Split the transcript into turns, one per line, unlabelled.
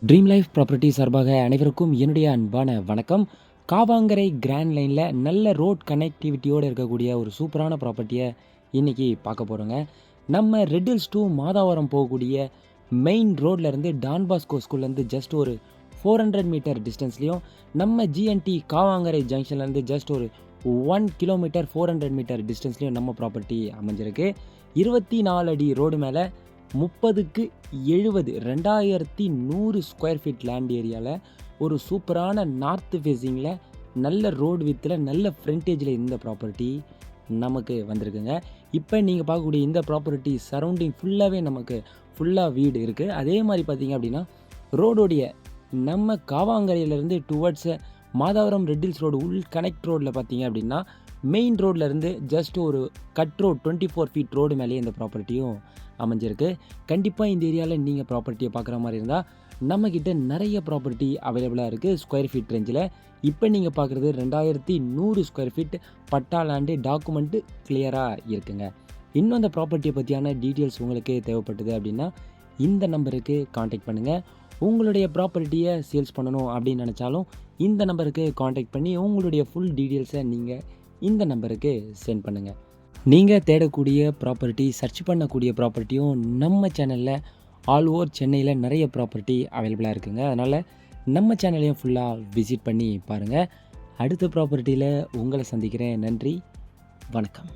Dream life property சார்பாக அனைவருக்கும் என்னுடைய அன்பான வணக்கம். காவாங்கரை கிராண்ட் லைனில் நல்ல ரோட் கனெக்டிவிட்டியோடு இருக்கக்கூடிய ஒரு சூப்பரான ப்ராப்பர்ட்டியை இன்றைக்கி பார்க்க போகிறோங்க. நம்ம ரெட் ஹில்ஸ் டு மாதாவரம் போகக்கூடிய மெயின் ரோட்லேருந்து டான் பாஸ்கோ ஸ்கூல்லேருந்து ஜஸ்ட் ஒரு 400 மீட்டர் டிஸ்டன்ஸ்லேயும், நம்ம ஜிஎன்டி காவாங்கரை ஜங்ஷன்லேருந்து ஜஸ்ட் ஒரு 1 கிலோமீட்டர் 400 மீட்டர் டிஸ்டன்ஸ்லேயும் நம்ம ப்ராப்பர்ட்டி அமைஞ்சிருக்கு. 24 அடி ரோடு மேலே 30க்கு 70 2100 ஸ்கொயர் ஃபீட் லேண்ட் ஏரியாவில் ஒரு சூப்பரான நார்த் ஃபேஸிங்கில் நல்ல ரோடு வித்தில் நல்ல ஃப்ரண்டேஜில் இந்த ப்ராப்பர்ட்டி நமக்கு வந்திருக்குங்க. இப்போ நீங்கள் பார்க்கக்கூடிய இந்த ப்ராப்பர்ட்டி சரௌண்டிங் ஃபுல்லாகவே நமக்கு ஃபுல்லாக வீடு இருக்குது. அதே மாதிரி பார்த்தீங்க அப்படின்னா ரோடோடைய நம்ம காவாங்கரையிலேருந்து towards Madhavaram Red Hills road உள் கனெக்ட் ரோடில் பார்த்தீங்க அப்படின்னா மெயின் ரோட்லேருந்து ஜஸ்ட் ஒரு கட் ரோட் 24 ஃபீட் ரோடு மேலேயே இந்த ப்ராப்பர்ட்டியும் அமைஞ்சிருக்கு. கண்டிப்பாக இந்த ஏரியாவில் நீங்கள் ப்ராப்பர்ட்டியை பார்க்குற மாதிரி இருந்தால் நம்மக்கிட்ட நிறைய ப்ராப்பர்ட்டி அவைலபிளாக இருக்குது ஸ்கொயர் ஃபீட் ரேஞ்சில். இப்போ நீங்கள் பார்க்குறது 2100 ஸ்கொயர் ஃபீட் பட்டா லேண்டு டாக்குமெண்ட்டு கிளியராக இருக்குங்க. இன்னும் அந்த ப்ராப்பர்ட்டியை பற்றியான டீட்டெயில்ஸ் உங்களுக்கு தேவைப்பட்டது அப்படின்னா இந்த நம்பருக்கு காண்டாக்ட் பண்ணுங்கள். உங்களுடைய ப்ராப்பர்ட்டியை சேல்ஸ் பண்ணணும் அப்படின்னு நினச்சாலும் இந்த நம்பருக்கு காண்டாக்ட் பண்ணி உங்களுடைய ஃபுல் டீட்டெயில்ஸை நீங்கள் இந்த நம்பருக்கு சென்ட் பண்ணுங்கள். நீங்கள் தேடக்கூடிய ப்ராப்பர்ட்டி, சர்ச் பண்ணக்கூடிய ப்ராப்பர்ட்டியும் நம்ம சேனலில் ஆல் ஓவர் சென்னையில் நிறைய ப்ராப்பர்ட்டி அவைலபிளாக இருக்குங்க. அதனால் நம்ம சேனலையும் ஃபுல்லாக விசிட் பண்ணி பாருங்கள். அடுத்த ப்ராப்பர்ட்டியில் உங்களை சந்திக்கிறேன். நன்றி, வணக்கம்.